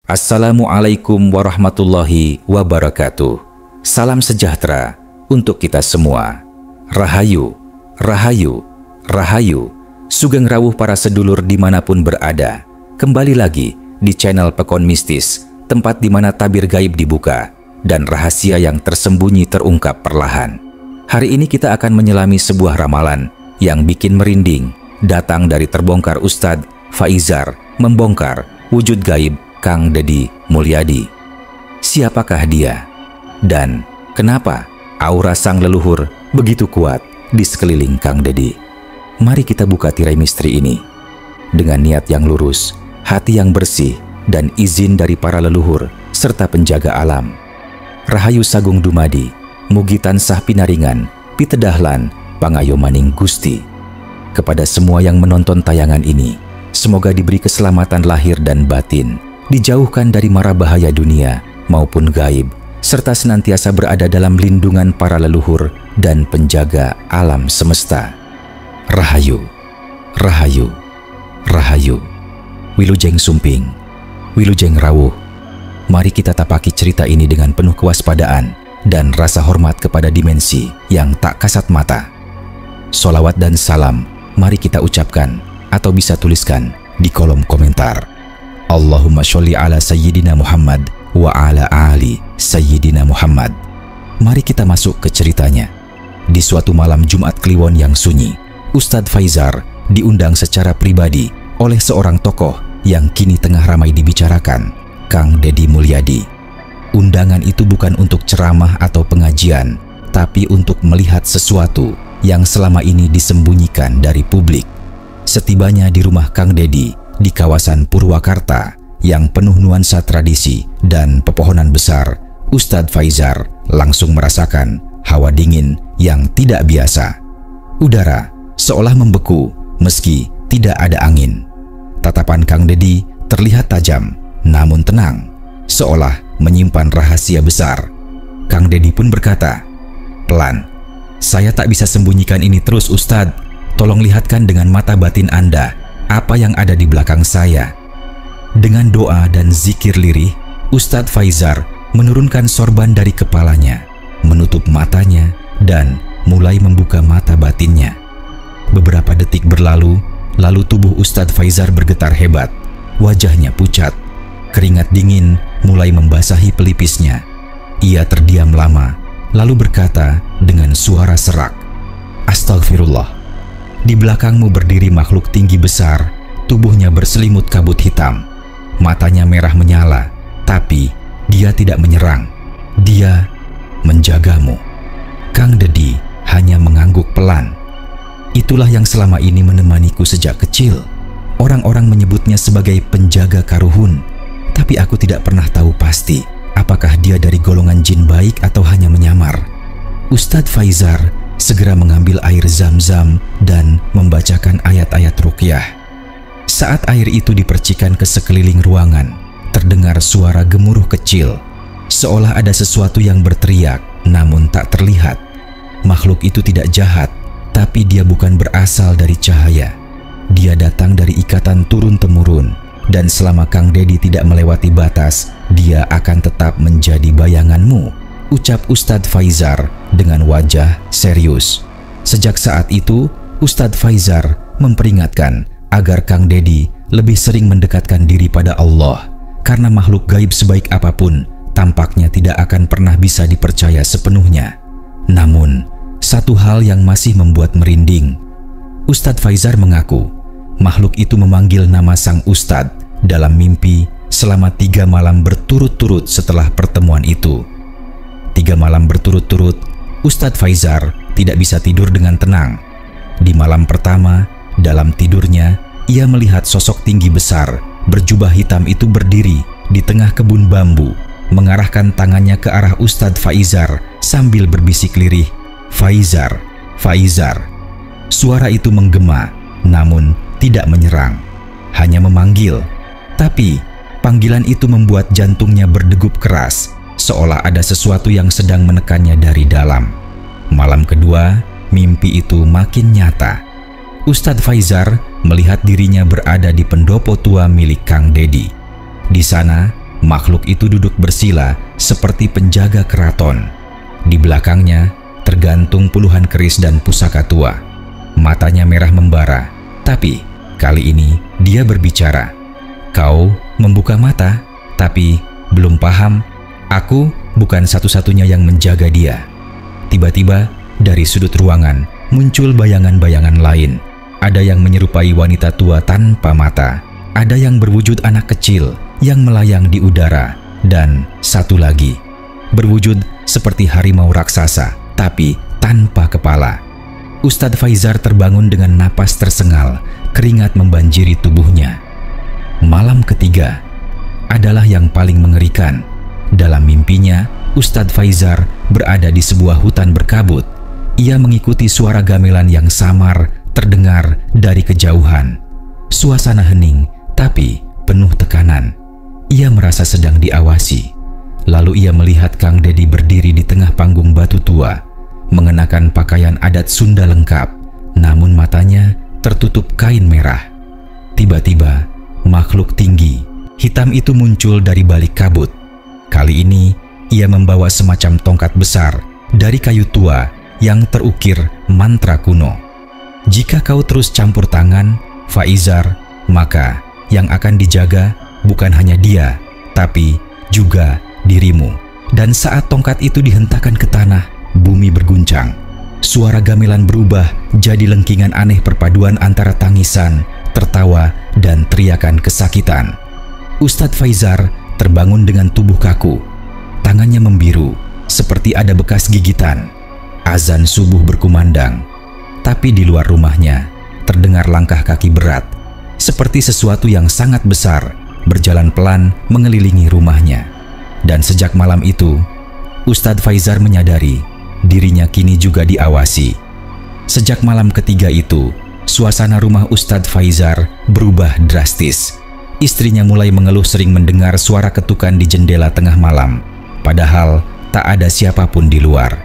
Assalamualaikum warahmatullahi wabarakatuh. Salam sejahtera untuk kita semua. Rahayu, rahayu, rahayu. Sugeng rawuh para sedulur dimanapun berada. Kembali lagi di channel Pekon Mistis, tempat di mana tabir gaib dibuka dan rahasia yang tersembunyi terungkap perlahan. Hari ini kita akan menyelami sebuah ramalan yang bikin merinding, datang dari terbongkar Ustadz Faizar membongkar wujud gaib Kang Deddy Mulyadi. Siapakah dia? Dan kenapa aura sang leluhur begitu kuat di sekeliling Kang Deddy? Mari kita buka tirai misteri ini dengan niat yang lurus, hati yang bersih, dan izin dari para leluhur serta penjaga alam. Rahayu Sagung Dumadi, mugi tansah pinaringan, pitedahlan, pangayomaning Gusti. Kepada semua yang menonton tayangan ini, semoga diberi keselamatan lahir dan batin, dijauhkan dari mara bahaya dunia maupun gaib, serta senantiasa berada dalam lindungan para leluhur dan penjaga alam semesta. Rahayu, rahayu, rahayu. Wilujeng Sumping, Wilujeng Rawuh. Mari kita tapaki cerita ini dengan penuh kewaspadaan dan rasa hormat kepada dimensi yang tak kasat mata. Solawat dan salam mari kita ucapkan atau bisa tuliskan di kolom komentar. Allahumma sholli ala Sayyidina Muhammad wa ala ali Sayyidina Muhammad. Mari kita masuk ke ceritanya. Di suatu malam Jumat Kliwon yang sunyi, Ustadz Faizar diundang secara pribadi oleh seorang tokoh yang kini tengah ramai dibicarakan, Kang Deddy Mulyadi. Undangan itu bukan untuk ceramah atau pengajian, tapi untuk melihat sesuatu yang selama ini disembunyikan dari publik. Setibanya di rumah Kang Deddy di kawasan Purwakarta yang penuh nuansa tradisi dan pepohonan besar, Ustadz Faizar langsung merasakan hawa dingin yang tidak biasa. Udara seolah membeku meski tidak ada angin. Tatapan Kang Deddy terlihat tajam namun tenang, seolah menyimpan rahasia besar. Kang Deddy pun berkata, "Pelan, saya tak bisa sembunyikan ini terus Ustadz. Tolong lihatkan dengan mata batin Anda apa yang ada di belakang saya." Dengan doa dan zikir lirih, Ustadz Faizar menurunkan sorban dari kepalanya, menutup matanya, dan mulai membuka mata batinnya. Beberapa detik berlalu, lalu tubuh Ustadz Faizar bergetar hebat. Wajahnya pucat, keringat dingin mulai membasahi pelipisnya. Ia terdiam lama, lalu berkata dengan suara serak, "Astagfirullah. Di belakangmu berdiri makhluk tinggi besar, tubuhnya berselimut kabut hitam. Matanya merah menyala, tapi dia tidak menyerang. Dia menjagamu." Kang Deddy hanya mengangguk pelan. "Itulah yang selama ini menemaniku sejak kecil. Orang-orang menyebutnya sebagai penjaga karuhun, tapi aku tidak pernah tahu pasti apakah dia dari golongan jin baik atau hanya menyamar." Ustadz Faizar segera mengambil air zam-zam dan membacakan ayat-ayat ruqyah. Saat air itu dipercikan ke sekeliling ruangan, terdengar suara gemuruh kecil, seolah ada sesuatu yang berteriak namun tak terlihat. Makhluk itu tidak jahat, tapi dia bukan berasal dari cahaya. Dia datang dari ikatan turun-temurun, dan selama Kang Deddy tidak melewati batas, dia akan tetap menjadi bayanganmu, ucap Ustadz Faizar dengan wajah serius. Sejak saat itu, Ustadz Faizar memperingatkan agar Kang Deddy lebih sering mendekatkan diri pada Allah, karena makhluk gaib sebaik apapun tampaknya tidak akan pernah bisa dipercaya sepenuhnya. Namun, satu hal yang masih membuat merinding. Ustadz Faizar mengaku makhluk itu memanggil nama sang Ustadz dalam mimpi selama 3 malam berturut-turut setelah pertemuan itu. 3 malam berturut-turut, Ustadz Faizar tidak bisa tidur dengan tenang. Di malam pertama, dalam tidurnya, ia melihat sosok tinggi besar berjubah hitam itu berdiri di tengah kebun bambu, mengarahkan tangannya ke arah Ustadz Faizar sambil berbisik lirih, "Faizar, Faizar." Suara itu menggema, namun tidak menyerang, hanya memanggil. Tapi panggilan itu membuat jantungnya berdegup keras, seolah ada sesuatu yang sedang menekannya dari dalam. Malam kedua, mimpi itu makin nyata. Ustadz Faizar melihat dirinya berada di pendopo tua milik Kang Deddy. Di sana, makhluk itu duduk bersila seperti penjaga keraton. Di belakangnya tergantung puluhan keris dan pusaka tua. Matanya merah membara, tapi kali ini dia berbicara. Kau membuka mata, tapi belum paham. Aku bukan satu-satunya yang menjaga dia. Tiba-tiba dari sudut ruangan muncul bayangan-bayangan lain. Ada yang menyerupai wanita tua tanpa mata, ada yang berwujud anak kecil yang melayang di udara, dan satu lagi berwujud seperti harimau raksasa tapi tanpa kepala. Ustadz Faizar terbangun dengan napas tersengal, keringat membanjiri tubuhnya. Malam ketiga adalah yang paling mengerikan. Dalam mimpinya, Ustadz Faizar berada di sebuah hutan berkabut. Ia mengikuti suara gamelan yang samar terdengar dari kejauhan. Suasana hening tapi penuh tekanan. Ia merasa sedang diawasi. Lalu ia melihat Kang Dedi berdiri di tengah panggung batu tua, mengenakan pakaian adat Sunda lengkap, namun matanya tertutup kain merah. Tiba-tiba makhluk tinggi hitam itu muncul dari balik kabut. Kali ini ia membawa semacam tongkat besar dari kayu tua yang terukir mantra kuno. Jika kau terus campur tangan, Faizar, maka yang akan dijaga bukan hanya dia, tapi juga dirimu. Dan saat tongkat itu dihentakkan ke tanah, bumi berguncang. Suara gamelan berubah jadi lengkingan aneh perpaduan antara tangisan, tertawa, dan teriakan kesakitan. Ustadz Faizar terbangun dengan tubuh kaku. Tangannya membiru, seperti ada bekas gigitan. Azan subuh berkumandang. Tapi di luar rumahnya, terdengar langkah kaki berat, seperti sesuatu yang sangat besar, berjalan pelan mengelilingi rumahnya. Dan sejak malam itu, Ustadz Faizar menyadari dirinya kini juga diawasi. Sejak malam ketiga itu, suasana rumah Ustadz Faizar berubah drastis. Istrinya mulai mengeluh sering mendengar suara ketukan di jendela tengah malam, padahal tak ada siapapun di luar.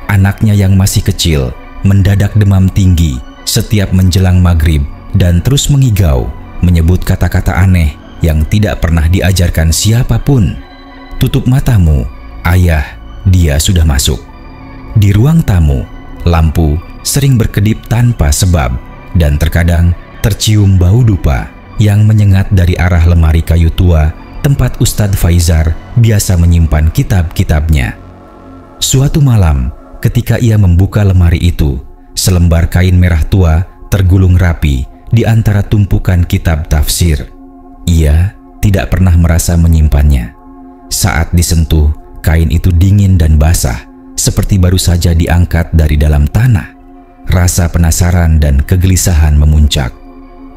Anaknya yang masih kecil mendadak demam tinggi setiap menjelang maghrib dan terus mengigau, menyebut kata-kata aneh yang tidak pernah diajarkan siapapun. Tutup matamu, ayah, dia sudah masuk. Di ruang tamu, lampu sering berkedip tanpa sebab, dan terkadang tercium bau dupa yang menyengat dari arah lemari kayu tua tempat Ustadz Faizar biasa menyimpan kitab-kitabnya. Suatu malam, ketika ia membuka lemari itu, selembar kain merah tua tergulung rapi di antara tumpukan kitab tafsir. Ia tidak pernah merasa menyimpannya. Saat disentuh, kain itu dingin dan basah, seperti baru saja diangkat dari dalam tanah. Rasa penasaran dan kegelisahan memuncak.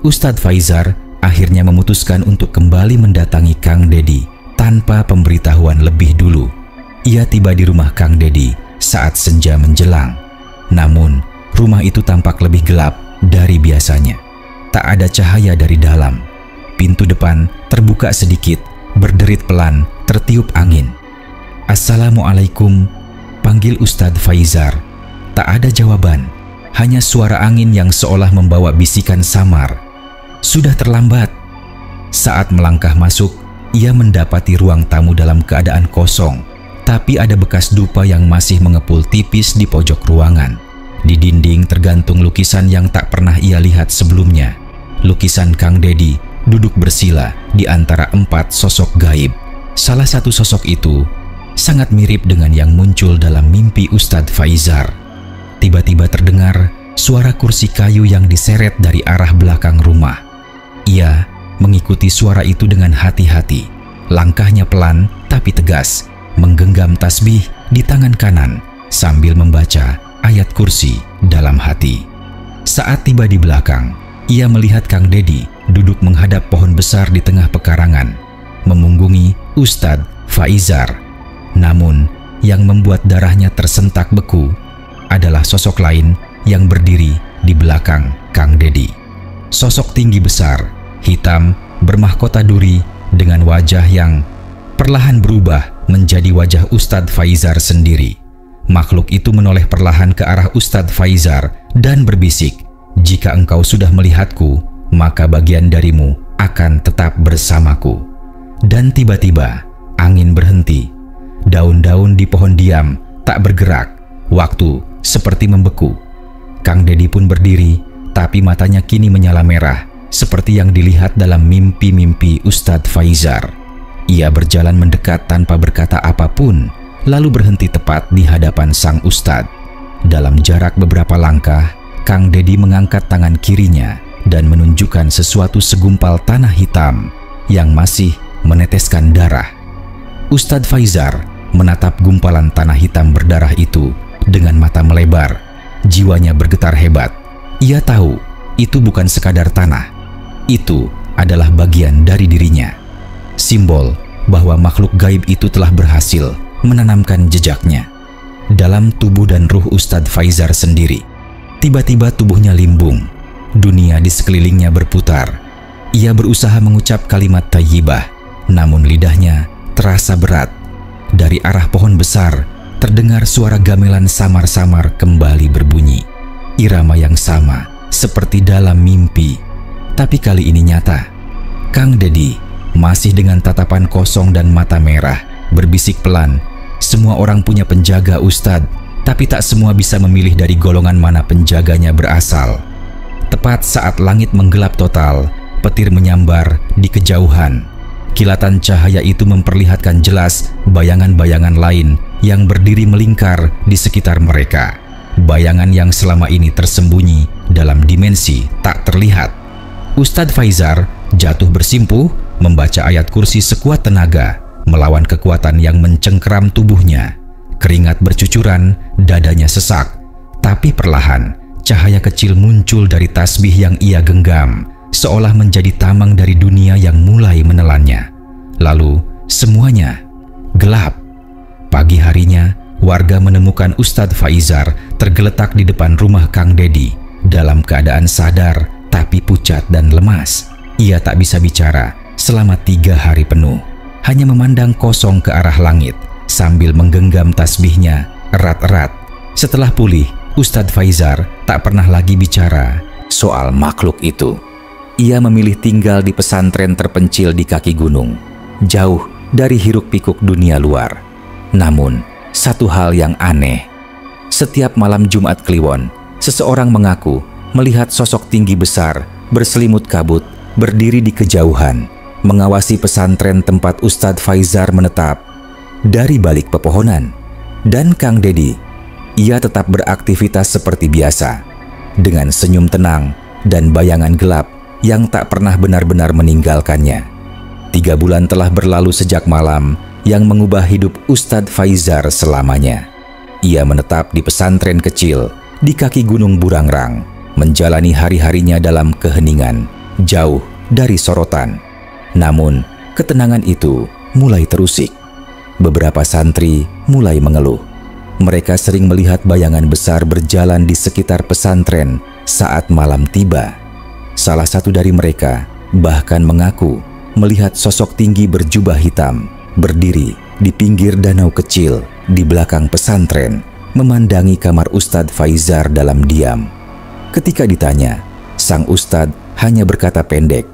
Ustadz Faizar akhirnya memutuskan untuk kembali mendatangi Kang Dedi tanpa pemberitahuan lebih dulu. Ia tiba di rumah Kang Dedi saat senja menjelang. Namun, rumah itu tampak lebih gelap dari biasanya. Tak ada cahaya dari dalam. Pintu depan terbuka sedikit, berderit pelan, tertiup angin. "Assalamualaikum," panggil Ustadz Faizar. Tak ada jawaban, hanya suara angin yang seolah membawa bisikan samar. Sudah terlambat. Saat melangkah masuk, ia mendapati ruang tamu dalam keadaan kosong, tapi ada bekas dupa yang masih mengepul tipis di pojok ruangan. Di dinding tergantung lukisan yang tak pernah ia lihat sebelumnya. Lukisan Kang Dedi duduk bersila di antara 4 sosok gaib. Salah satu sosok itu sangat mirip dengan yang muncul dalam mimpi Ustadz Faizar. Tiba-tiba terdengar suara kursi kayu yang diseret dari arah belakang rumah. Ia mengikuti suara itu dengan hati-hati. Langkahnya pelan tapi tegas, menggenggam tasbih di tangan kanan sambil membaca ayat kursi dalam hati. Saat tiba di belakang, ia melihat Kang Dedi duduk menghadap pohon besar di tengah pekarangan, memunggungi Ustadz Faizar. Namun, yang membuat darahnya tersentak beku adalah sosok lain yang berdiri di belakang Kang Dedi. Sosok tinggi besar, hitam, bermahkota duri, dengan wajah yang perlahan berubah menjadi wajah Ustadz Faizar sendiri. Makhluk itu menoleh perlahan ke arah Ustadz Faizar dan berbisik, "Jika engkau sudah melihatku, maka bagian darimu akan tetap bersamaku." Dan tiba-tiba angin berhenti. Daun-daun di pohon diam, tak bergerak. Waktu seperti membeku. Kang Dedi pun berdiri, tapi matanya kini menyala merah, seperti yang dilihat dalam mimpi-mimpi Ustadz Faizar. Ia berjalan mendekat tanpa berkata apapun, lalu berhenti tepat di hadapan sang Ustadz. Dalam jarak beberapa langkah, Kang Dedi mengangkat tangan kirinya dan menunjukkan sesuatu segumpal tanah hitam yang masih meneteskan darah. Ustadz Faizar menatap gumpalan tanah hitam berdarah itu dengan mata melebar. Jiwanya bergetar hebat. Ia tahu itu bukan sekadar tanah. Itu adalah bagian dari dirinya. Simbol bahwa makhluk gaib itu telah berhasil menanamkan jejaknya dalam tubuh dan ruh Ustadz Faizar sendiri. Tiba-tiba tubuhnya limbung. Dunia di sekelilingnya berputar. Ia berusaha mengucap kalimat thayyibah, namun lidahnya terasa berat. Dari arah pohon besar, terdengar suara gamelan samar-samar kembali berbunyi. Irama yang sama, seperti dalam mimpi. Tapi kali ini nyata. Kang Dedi masih dengan tatapan kosong dan mata merah, berbisik pelan. Semua orang punya penjaga, Ustadz, tapi tak semua bisa memilih dari golongan mana penjaganya berasal. Tepat saat langit menggelap total, petir menyambar di kejauhan. Kilatan cahaya itu memperlihatkan jelas bayangan-bayangan lain yang berdiri melingkar di sekitar mereka. Bayangan yang selama ini tersembunyi dalam dimensi tak terlihat. Ustadz Faizar jatuh bersimpuh membaca ayat kursi sekuat tenaga melawan kekuatan yang mencengkeram tubuhnya. Keringat bercucuran, dadanya sesak. Tapi perlahan, cahaya kecil muncul dari tasbih yang ia genggam, seolah menjadi tamang dari dunia yang mulai menelannya. Lalu semuanya gelap. Pagi harinya, warga menemukan Ustadz Faizar tergeletak di depan rumah Kang Dedi dalam keadaan sadar tapi pucat dan lemas. Ia tak bisa bicara selama 3 hari penuh, hanya memandang kosong ke arah langit sambil menggenggam tasbihnya erat-erat. Setelah pulih, Ustadz Faizar tak pernah lagi bicara soal makhluk itu. Ia memilih tinggal di pesantren terpencil di kaki gunung, jauh dari hiruk-pikuk dunia luar. Namun, satu hal yang aneh. Setiap malam Jumat Kliwon, seseorang mengaku melihat sosok tinggi besar berselimut kabut berdiri di kejauhan, mengawasi pesantren tempat Ustadz Faizar menetap. Dari balik pepohonan, dan Kang Dedi, ia tetap beraktivitas seperti biasa, dengan senyum tenang dan bayangan gelap yang tak pernah benar-benar meninggalkannya. 3 bulan telah berlalu sejak malam yang mengubah hidup Ustadz Faizar selamanya. Ia menetap di pesantren kecil di kaki Gunung Burangrang, menjalani hari-harinya dalam keheningan, jauh dari sorotan. Namun, ketenangan itu mulai terusik. Beberapa santri mulai mengeluh. Mereka sering melihat bayangan besar berjalan di sekitar pesantren saat malam tiba. Salah satu dari mereka bahkan mengaku melihat sosok tinggi berjubah hitam berdiri di pinggir danau kecil di belakang pesantren, memandangi kamar Ustadz Faizar dalam diam. Ketika ditanya, sang Ustadz hanya berkata pendek,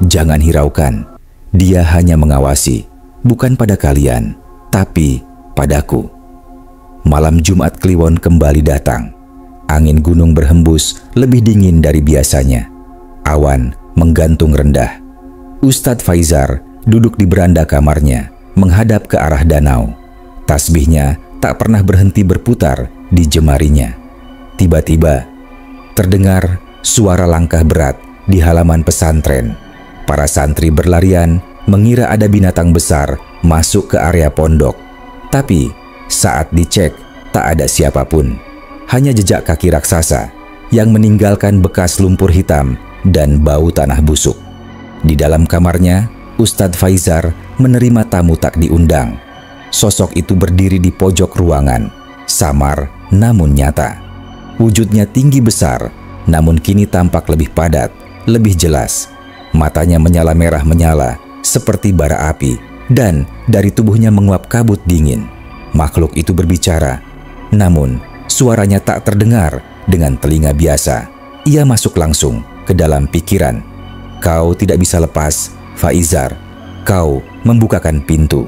"Jangan hiraukan, dia hanya mengawasi, bukan pada kalian, tapi padaku." Malam Jumat Kliwon kembali datang. Angin gunung berhembus lebih dingin dari biasanya. Awan menggantung rendah. Ustadz Faizar duduk di beranda kamarnya, menghadap ke arah danau. Tasbihnya tak pernah berhenti berputar di jemarinya. Tiba-tiba, terdengar suara langkah berat di halaman pesantren. Para santri berlarian mengira ada binatang besar masuk ke area pondok. Tapi saat dicek tak ada siapapun. Hanya jejak kaki raksasa yang meninggalkan bekas lumpur hitam dan bau tanah busuk. Di dalam kamarnya, Ustadz Faizar menerima tamu tak diundang. Sosok itu berdiri di pojok ruangan, samar namun nyata. Wujudnya tinggi besar, namun kini tampak lebih padat, lebih jelas. Matanya menyala merah menyala, seperti bara api, dan dari tubuhnya menguap kabut dingin. Makhluk itu berbicara, namun suaranya tak terdengar dengan telinga biasa. Ia masuk langsung ke dalam pikiran. "Kau tidak bisa lepas, Faizar. Kau membukakan pintu.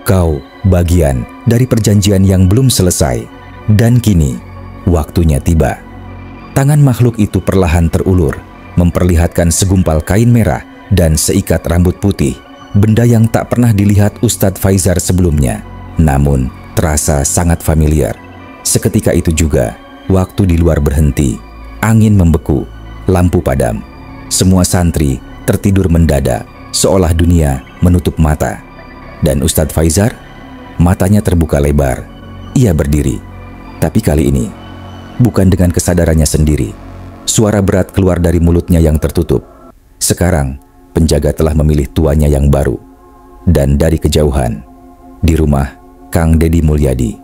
Kau bagian dari perjanjian yang belum selesai, dan kini waktunya tiba. Tangan makhluk itu perlahan terulur, memperlihatkan segumpal kain merah dan seikat rambut putih, benda yang tak pernah dilihat Ustadz Faizar sebelumnya, namun terasa sangat familiar. Seketika itu juga, waktu di luar berhenti, angin membeku, lampu padam. Semua santri tertidur mendadak, seolah dunia menutup mata. Dan Ustadz Faizar, matanya terbuka lebar. Ia berdiri, tapi kali ini bukan dengan kesadarannya sendiri. Suara berat keluar dari mulutnya yang tertutup. Sekarang, penjaga telah memilih tuannya yang baru. Dan dari kejauhan, di rumah Kang Dedi Mulyadi,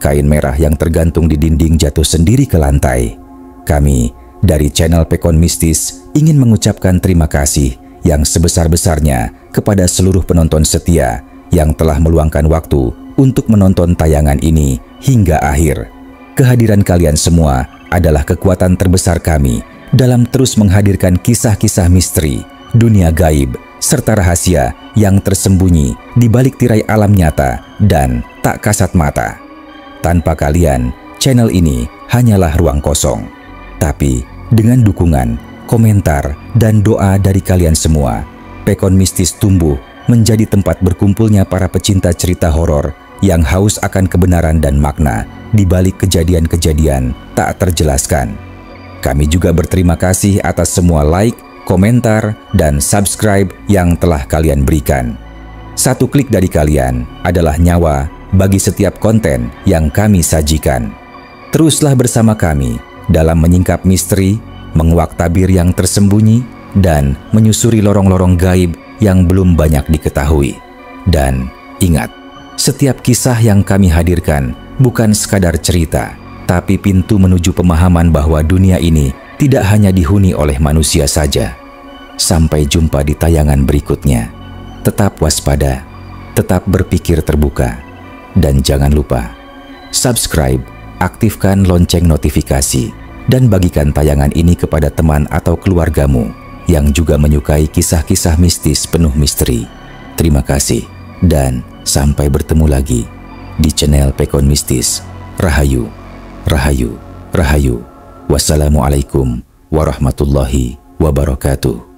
kain merah yang tergantung di dinding jatuh sendiri ke lantai. Kami dari channel Pekon Mistis ingin mengucapkan terima kasih yang sebesar-besarnya kepada seluruh penonton setia yang telah meluangkan waktu untuk menonton tayangan ini hingga akhir. Kehadiran kalian semua adalah kekuatan terbesar kami dalam terus menghadirkan kisah-kisah misteri, dunia gaib, serta rahasia yang tersembunyi di balik tirai alam nyata dan tak kasat mata. Tanpa kalian, channel ini hanyalah ruang kosong. Tapi dengan dukungan, komentar, dan doa dari kalian semua, Pekon Mistis tumbuh menjadi tempat berkumpulnya para pecinta cerita horor yang haus akan kebenaran dan makna di balik kejadian-kejadian tak terjelaskan. Kami juga berterima kasih atas semua like, komentar, dan subscribe yang telah kalian berikan. Satu klik dari kalian adalah nyawa bagi setiap konten yang kami sajikan. Teruslah bersama kami dalam menyingkap misteri, menguak tabir yang tersembunyi, dan menyusuri lorong-lorong gaib yang belum banyak diketahui. Dan ingat, setiap kisah yang kami hadirkan bukan sekadar cerita, tapi pintu menuju pemahaman bahwa dunia ini tidak hanya dihuni oleh manusia saja. Sampai jumpa di tayangan berikutnya. Tetap waspada, tetap berpikir terbuka, dan jangan lupa subscribe, aktifkan lonceng notifikasi, dan bagikan tayangan ini kepada teman atau keluargamu yang juga menyukai kisah-kisah mistis penuh misteri. Terima kasih, dan sampai bertemu lagi di channel Pekon Mistis. Rahayu, rahayu, rahayu. Wassalamualaikum warahmatullahi wabarakatuh.